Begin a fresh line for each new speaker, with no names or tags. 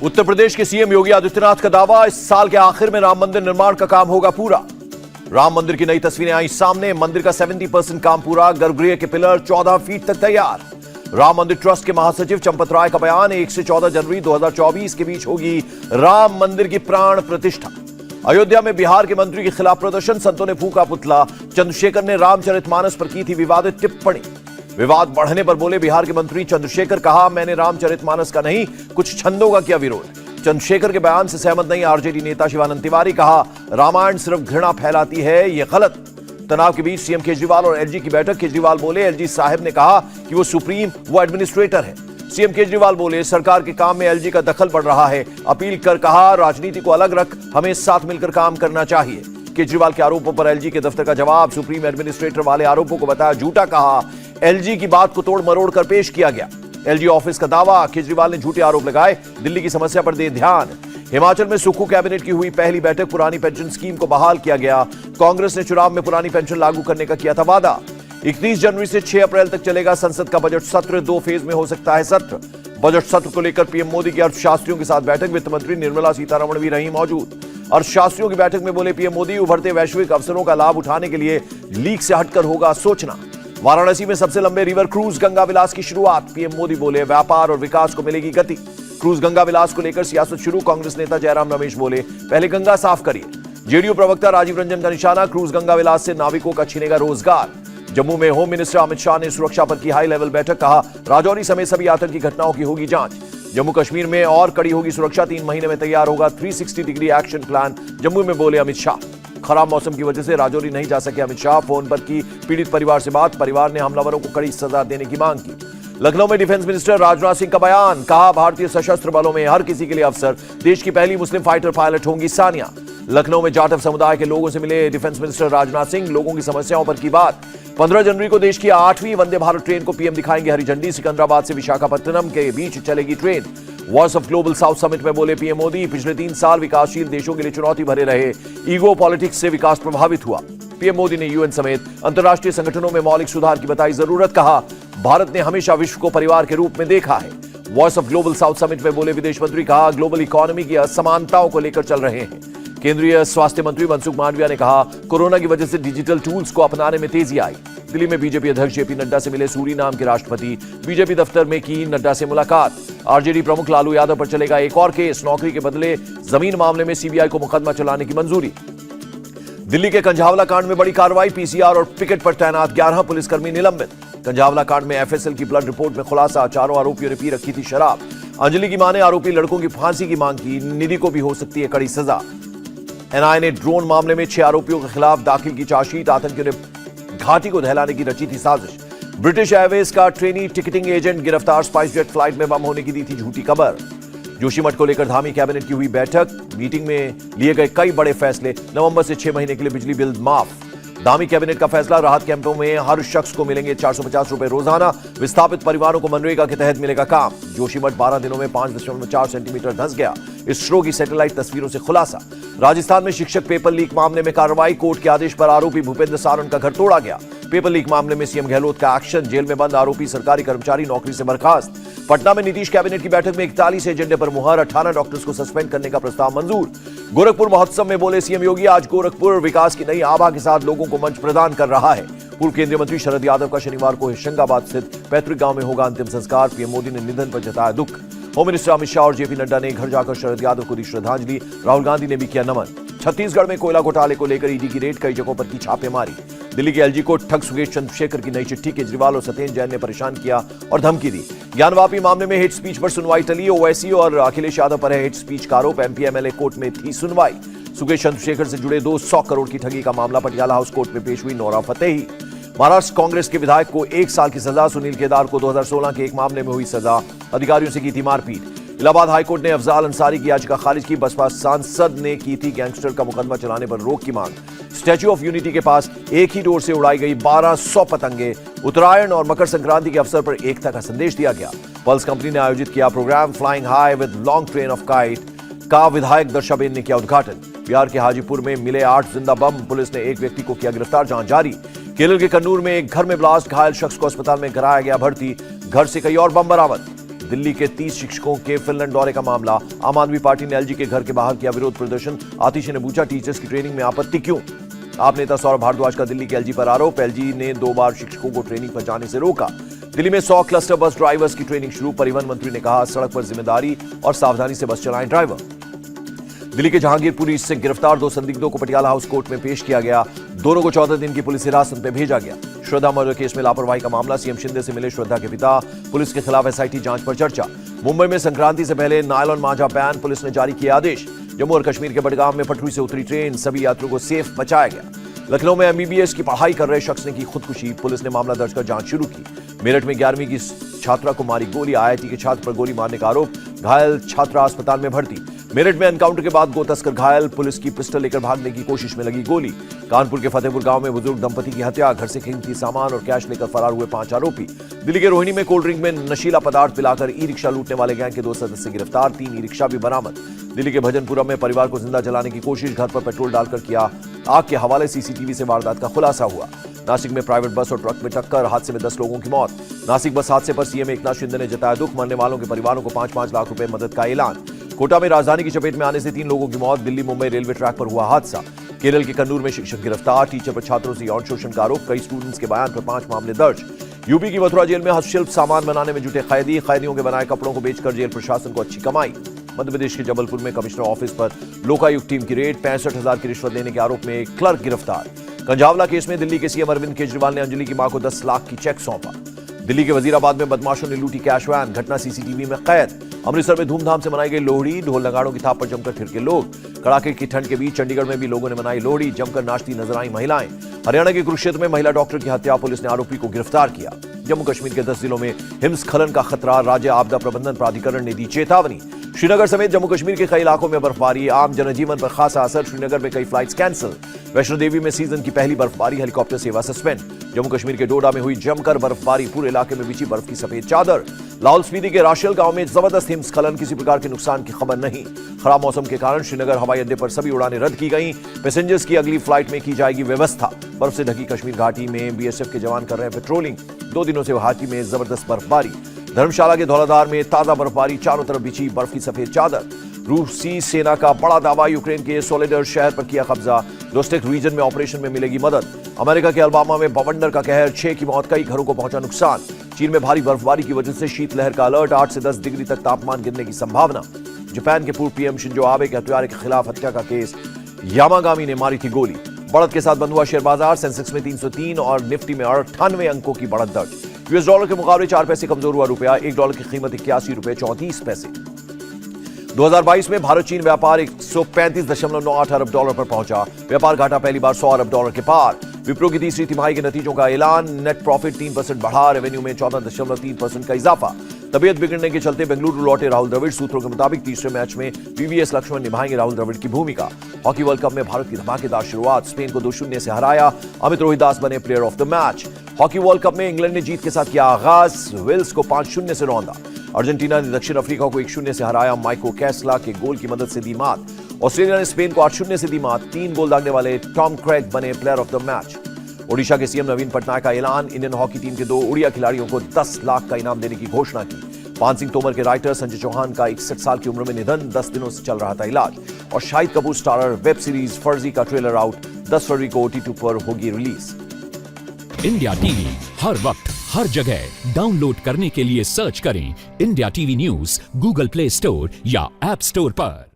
उत्तर प्रदेश के सीएम योगी आदित्यनाथ का दावा, इस साल के आखिर में राम मंदिर निर्माण का काम होगा पूरा। राम मंदिर की नई तस्वीरें आई सामने। मंदिर का 70% काम पूरा। गर्भगृह के पिलर 14 फीट तक तैयार। राम मंदिर ट्रस्ट के महासचिव चंपत राय का बयान, 1 से 14 जनवरी 2024 के बीच होगी राम मंदिर की प्राण प्रतिष्ठा। अयोध्या में बिहार के मंत्री के खिलाफ प्रदर्शन, संतों ने फूंका पुतला। चंद्रशेखर ने रामचरितमानस पर की थी विवादित टिप्पणी। विवाद बढ़ने पर बोले बिहार के मंत्री चंद्रशेखर, कहा मैंने रामचरितमानस का नहीं कुछ छंदों का किया विरोध। चंद्रशेखर के बयान से सहमत नहीं आरजेडी नेता शिवानंद तिवारी, कहा रामायण सिर्फ घृणा फैलाती है, यह गलत। तनाव के बीच सीएम केजरीवाल और एलजी की बैठक। केजरीवाल बोले एलजी साहब ने कहा कि वो सुप्रीम, वो एडमिनिस्ट्रेटर है। सीएम केजरीवाल बोले सरकार के काम में एलजी का दखल बढ़ रहा है। अपील कर कहा राजनीति को अलग रख, हमें साथ मिलकर काम करना चाहिए। केजरीवाल के आरोपों पर एलजी के दफ्तर का जवाब, सुप्रीम एडमिनिस्ट्रेटर वाले आरोपों को बताया झूठा, कहा एलजी की बात को तोड़ मरोड़ कर पेश किया गया। एलजी ऑफिस का दावा, केजरीवाल ने झूठे आरोप लगाए, दिल्ली की समस्या पर दे ध्यान। हिमाचल में सुक्खू कैबिनेट की हुई पहली बैठक, पुरानी पेंशन स्कीम को बहाल किया गया। कांग्रेस ने चुनाव में पुरानी पेंशन लागू करने का किया था वादा। 31 जनवरी से 6 अप्रैल तक चलेगा संसद का बजट सत्र, 2 फेज में हो सकता है सत्र। बजट सत्र को लेकर पीएम मोदी की अर्थशास्त्रियों के साथ बैठक, वित्त मंत्री निर्मला सीतारमण भी रही मौजूद। अर्थशास्त्रियों की बैठक में बोले पीएम मोदी, उभरते वैश्विक अवसरों का लाभ उठाने के लिए लीक से हटकर होगा सोचना। वाराणसी में सबसे लंबे रिवर क्रूज गंगा विलास की शुरुआत, पीएम मोदी बोले व्यापार और विकास को मिलेगी गति। क्रूज गंगा विलास को लेकर सियासत शुरू, कांग्रेस नेता जयराम रमेश बोले पहले गंगा साफ करिए। जेडीयू प्रवक्ता राजीव रंजन का निशाना, क्रूज गंगा विलास से नाविकों का छीनेगा रोजगार। जम्मू में होम मिनिस्टर अमित शाह ने सुरक्षा पर की हाई लेवल बैठक, कहा राजौरी समेत सभी आतंकी घटनाओं की होगी जांच। जम्मू कश्मीर में और कड़ी होगी सुरक्षा, 3 महीने में तैयार होगा 360 डिग्री एक्शन प्लान, जम्मू में बोले अमित शाह। खराब मौसम की वजह से राजौरी नहीं जा सके अमित शाह, फोन पर की पीड़ित परिवार से बात, परिवार ने हमलावरों को कड़ी सजा देने की मांग की। लखनऊ में डिफेंस मिनिस्टर राजनाथ सिंह का बयान, कहा भारतीय सशस्त्र बलों में हर किसी के लिए अवसर, देश की पहली मुस्लिम फाइटर पायलट होंगी सानिया। लखनऊ में जाटव समुदाय के लोगों से मिले डिफेंस मिनिस्टर राजनाथ सिंह, लोगों की समस्याओं पर की बात। 15 जनवरी को देश की 8वीं वंदे भारत ट्रेन को पीएम दिखाएंगे हरी झंडी, सिकंदराबाद से विशाखापट्टनम के बीच चलेगी train. Voice of global south summit में बोले पीएम मोदी, पिछले 3 साल विकासशील देशों के लिए चुनौती भरे रहे, ईगो पॉलिटिक्स से विकास प्रभावित हुआ। पीएम मोदी ने यूएन समेत अंतर्राष्ट्रीय संगठनों में मौलिक सुधार की बताई जरूरत, कहा भारत ने हमेशा विश्व को परिवार के रूप में देखा है। Voice of global south summit में बोले विदेश मंत्री, कहा ग्लोबल इकोनॉमी की असमानताओं को लेकर चल रहे हैं। केंद्रीय स्वास्थ्य मंत्री मनसुख मांडविया ने कहा कोरोना की वजह से डिजिटल टूल्स को अपनाने में तेजी आई। दिल्ली में बीजेपी अध्यक्ष जेपी नड्डा से मिले सूरीनाम के राष्ट्रपति, बीजेपी दफ्तर में की नड्डा से मुलाकात। आरजेडी प्रमुख लालू यादव पर चलेगा एक और केस, नौकरी के बदले जमीन मामले में सीबीआई को मुकदमा चलाने की मंजूरी। दिल्ली के कंझावला कांड में बड़ी कार्रवाई, पीसीआर और पिकेट पर तैनात 11 पुलिसकर्मी निलंबित। कंझावला कांड में एफएसएल की ब्लड रिपोर्ट में खुलासा, चारों आरोपियों ने पी रखी थी शराब। अंजलि की मां ने आरोपी लड़कों की फांसी की मांग की, निधि को भी हो सकती है कड़ी सजा। एनआईए ने ड्रोन मामले में 6 आरोपियों के खिलाफ दाखिल की चार्जशीट, आतंकियों ने घाटी को दहलाने की रची थी साजिश। ब्रिटिश एयरवेज का ट्रेनी टिकटिंग एजेंट गिरफ्तार, स्पाइस जेट फ्लाइट में बम होने की दी थी झूठी खबर। जोशीमठ को लेकर धामी कैबिनेट की हुई बैठक, मीटिंग में लिए गए कई बड़े फैसले, नवंबर से 6 महीने के लिए बिजली बिल माफ। धामी कैबिनेट का फैसला, राहत कैंपों में हर शख्स को मिलेंगे 450 रुपए रोजाना, विस्थापित परिवारों को मनरेगा के तहत मिलेगा काम। जोशीमठ 12 दिनों में 5.4 सेंटीमीटर धंस गया, इसरो की सैटेलाइट तस्वीरों से खुलासा। राजस्थान में शिक्षक पेपर लीक मामले में कार्रवाई, कोर्ट के आदेश पर आरोपी भूपेंद्र सारन का घर तोड़ा गया। पेपर लीक मामले में सीएम गहलोत का एक्शन, जेल में बंद आरोपी सरकारी कर्मचारी नौकरी से बर्खास्त। पटना में नीतीश कैबिनेट की बैठक में 41 एजेंडे पर मुहर, 18 डॉक्टर्स को सस्पेंड करने का प्रस्ताव मंजूर। गोरखपुर महोत्सव में बोले सीएम योगी, आज गोरखपुर विकास की नई आभा के साथ लोगों को मंच प्रदान कर रहा है। पूर्व केंद्रीय मंत्री शरद यादव का शनिवार को होशंगाबाद स्थित पैतृक गांव में होगा अंतिम संस्कार। पीएम मोदी ने निधन पर जताया दुख। होम मिनिस्टर अमित शाह और जेपी नड्डा ने घर जाकर शरद यादव को दी श्रद्धांजलि, राहुल गांधी ने भी किया नमन। छत्तीसगढ़ में कोयला घोटाले को लेकर ईडी की रेड, कई जगहों पर की छापेमारी। दिल्ली के एलजी को ठग सुगेश चंद्रशेखर की नई चिट्ठी, केजरीवाल और सत्येंद्र जैन ने परेशान किया और धमकी दी। ज्ञानवापी मामले में हेट स्पीच पर सुनवाई टली, ओवैसी और अखिलेश यादव पर है हेट स्पीच का आरोप, एमपी एमएलए कोर्ट में थी सुनवाई। सुगेश चंद्रशेखर से जुड़े 200 करोड़ की ठगी का मामला, पटियाला हाउस कोर्ट में पेश हुई नोरा फतेही। महाराष्ट्र कांग्रेस के विधायक को 1 साल की सजा, सुनील केदार को 2016 के एक मामले में हुई सजा, अधिकारियों से की थी मारपीट। इलाहाबाद हाईकोर्ट ने अफजाल अंसारी की याचिका खारिज की, बसपा सांसद ने की थी गैंगस्टर का मुकदमा चलाने पर रोक की मांग। स्टैच्यू ऑफ यूनिटी के पास एक ही डोर से उड़ाई गई 1200 पतंगे, उत्तरायण और मकर संक्रांति के अवसर पर एकता का संदेश दिया गया। पल्स कंपनी ने आयोजित किया program flying high with long train of kite का विधायक दर्शाबेन ने किया उद्घाटन। बिहार के हाजीपुर में मिले 8 जिंदा बम, पुलिस ने एक व्यक्ति को किया गिरफ्तार, जांच जारी। केरल के कन्नूर में एक घर में ब्लास्ट, घायल शख्स को अस्पताल में कराया गया भर्ती, घर से कई और बम बरामद। दिल्ली के 30 शिक्षकों के फिनलैंड दौरे का मामला। आम आदमी पार्टी ने एलजी के घर के बाहर किया विरोध प्रदर्शन। आतिशी ने पूछा, टीचर्स की ट्रेनिंग में आपत्ति क्यों? आप नेता सौरभ भारद्वाज का दिल्ली के एलजी पर आरोप। एलजी ने 2 बार शिक्षकों को ट्रेनिंग पर जाने से रोका। दिल्ली में 100 क्लस्टर बस ड्राइवर्स की ट्रेनिंग शुरू। परिवहन मंत्री ने कहा, सड़क पर जिम्मेदारी और सावधानी से बस चलाएं ड्राइवर। दिल्ली के जहांगीरपुरी से गिरफ्तार 2 संदिग्धों को पटियाला हाउस कोर्ट में पेश किया गया। दोनों को 14 दिन की पुलिस हिरासत में भेजा गया। श्रद्धा मर्डर केस में लापरवाही का मामला। सीएम शिंदे से मिले श्रद्धा के पिता। पुलिस के खिलाफ एसआईटी जांच पर चर्चा। मुंबई में संक्रांति से पहले नायलॉन मांझा बैन। पुलिस ने जारी किए आदेश। जम्मू और कश्मीर के बडगाम में पटरी से उतरी ट्रेन। सभी यात्रियों को सेफ बचाया गया। लखनऊ में एमबीबीएस की पढ़ाई कर रहे शख्स ने की खुदकुशी। पुलिस ने मामला दर्ज कर जांच शुरू की। मेरठ में 11वीं की छात्रा को मारी गोली। आईआईटी के छात्र पर गोली मारने का आरोप। घायल छात्रा अस्पताल में भर्ती। मेरठ में एनकाउंटर के बाद 2 तस्कर घायल। पुलिस की पिस्टल लेकर भागने की कोशिश में लगी गोली। कानपुर के फतेहपुर गांव में बुजुर्ग दंपति की हत्या। घर से कीमती सामान और कैश लेकर फरार हुए 5 आरोपी। दिल्ली के रोहिणी में कोल्ड ड्रिंक में नशीला पदार्थ पिलाकर ई रिक्शा लूटने वाले गैंग के 2 सदस्य गिरफ्तार। 3 ई रिक्शा भी बरामद। दिल्ली के भजनपुरा में परिवार को जिंदा जलाने की कोशिश। घर पर पेट्रोल डालकर किया आग के हवाले। सीसीटीवी से वारदात का खुलासा हुआ। नासिक में प्राइवेट बस और ट्रक में टक्कर। हादसे में 10 लोगों की मौत। नासिक बस हादसे पर सीएम एकनाथ शिंदे ने जताया दुख। मरने वालों के परिवारों को 5-5 लाख रुपए मदद का ऐलान। कोटा में राजधानी की चपेट में आने से 3 लोगों की मौत। दिल्ली मुंबई रेलवे ट्रैक पर हुआ हादसा। केरल के कन्नूर में शिक्षक गिरफ्तार। टीचर पर छात्रों से यौन शोषण का आरोप। कई स्टूडेंट्स के बयान पर 5 मामले दर्ज। यूपी की मथुरा जेल में हस्तशिल्प सामान बनाने में जुटे कैदी। कैदियों के बनाए कपड़ों को बेचकर जेल प्रशासन को अच्छी कमाई। मध्य प्रदेश के जबलपुर में कमिश्नर ऑफिस पर लोकायुक्त टीम की रेड। 65,000 की रिश्वत लेने के आरोप में एक क्लर्क गिरफ्तार। कंझावला केस में दिल्ली के सीएम अरविंद केजरीवाल ने अंजलि की मां को 10 लाख की चेक सौंपा। दिल्ली के वजीराबाद में बदमाशों ने लूटी कैश वैन। घटना सीसीटीवी में कैद। अमृतसर में धूमधाम से मनाई गई लोहड़ी। ढोल नगाड़ों की थाप पर जमकर थिरके लोग। कड़ाके की ठंड के बीच चंडीगढ़ में भी लोगों ने मनाई लोहड़ी। जमकर नाचती नजर आई महिलाएं। हरियाणा के कुरुक्षेत्र में महिला डॉक्टर की हत्या। पुलिस ने आरोपी को गिरफ्तार किया। जम्मू कश्मीर के 10 जिलों में हिमस्खलन का खतरा। राज्य आपदा प्रबंधन प्राधिकरण ने दी चेतावनी। श्रीनगर समेत जम्मू कश्मीर के कई इलाकों में बर्फबारी। आम जनजीवन पर खासा असर। श्रीनगर में कई फ्लाइट्स कैंसिल। वैष्णो देवी में सीजन की पहली बर्फबारी। हेलीकॉप्टर सेवा सस्पेंड। जम्मू कश्मीर के डोडा में हुई जमकर बर्फबारी। पूरे इलाके में बिछी बर्फ की सफेद चादर। लाहौल स्पीति के राशियल गांव में जबरदस्त हिमस्खलन। किसी प्रकार के नुकसान की खबर नहीं। खराब मौसम के कारण श्रीनगर हवाई अड्डे पर सभी उड़ानें रद्द की गई। पैसेंजर्स की अगली फ्लाइट में की जाएगी व्यवस्था। बर्फ से ढकी कश्मीर घाटी में बीएसएफ के जवान कर रहे हैं पेट्रोलिंग। 2 दिनों से घाटी में जबरदस्त बर्फबारी। धर्मशाला के धौलाधार में ताजा बर्फबारी। चारों तरफ बिछी बर्फ की सफेद चादर। रूसी सेना का बड़ा दावा। यूक्रेन के सोलेडर शहर पर किया कब्जा। लोस्टेक रीजन में ऑपरेशन में मिलेगी मदद। अमेरिका के अल्बामा में बवंडर का कहर। 6 की मौत। कई घरों को पहुंचा नुकसान। चीन में भारी बर्फबारी की वजह से शीतलहर का अलर्ट। 8 से 10 डिग्री तक तापमान गिरने की संभावना। जापान के पूर्व पीएम शिंजो आबे के हत्यारे के खिलाफ हत्या का केस। यामागामी ने मारी थी गोली। बढ़त के साथ बंद हुआ शेयर बाजार। सेंसेक्स में 303 और निफ्टी में 98 अंकों की बढ़त दर्ज। यूएस डॉलर के मुकाबले 4 पैसे कमजोर हुआ रुपया। 1 डॉलर की कीमत 81 रुपए 34 पैसे। 2022 में भारत चीन व्यापार 135.98 अरब डॉलर पर पहुंचा। व्यापार घाटा पहली बार 100 अरब डॉलर के पार। विप्रो की तीसरी तिमाही के नतीजों का ऐलान। नेट प्रॉफिट 3% बढ़ा। रेवेन्यू में 14.3% का इजाफा। तबियत बिगड़ने के चलते बेंगलुरु लौटे राहुल द्रविड़। सूत्रों के मुताबिक तीसरे मैच में वीवीएस लक्ष्मण निभाएंगे राहुल द्रविड़ की भूमिका। हॉकी वर्ल्ड कप में भारत की धमाकेदार शुरुआत। स्पेन को 2-0 से हराया। अमित रोहिदास बने player of the match. Hockey world cup में इंग्लैंड ने जीत के साथ किया आगाज। वेल्स को 5-0 से रौंदा। अर्जेंटीना ने दक्षिण अफ्रीका को 1-0 से हराया। माइको कैसला के गोल की मदद से दी मात। ऑस्ट्रेलिया ने स्पेन को 8-0 से दी मात। 3 गोल दागने वाले टॉम क्रेग बने player of the match. Odisha के सीएम नवीन पटनायक का ऐलान। इंडियन हॉकी टीम के 2 उड़िया खिलाड़ियों को 10 लाख का इनाम देने की घोषणा की। पान सिंह तोमर के राइटर संजय चौहान का 61 साल की उम्र में निधन। 10 दिनों से चल रहा था इलाज। और Shahid Kapoor starrer web series फर्जी का ट्रेलर आउट। 10 फरवरी को OTT पर होगी रिलीज।
इंडिया टीवी हर वक्त हर जगह डाउनलोड करने के लिए सर्च करें India TV news Google play store या ऐप स्टोर पर।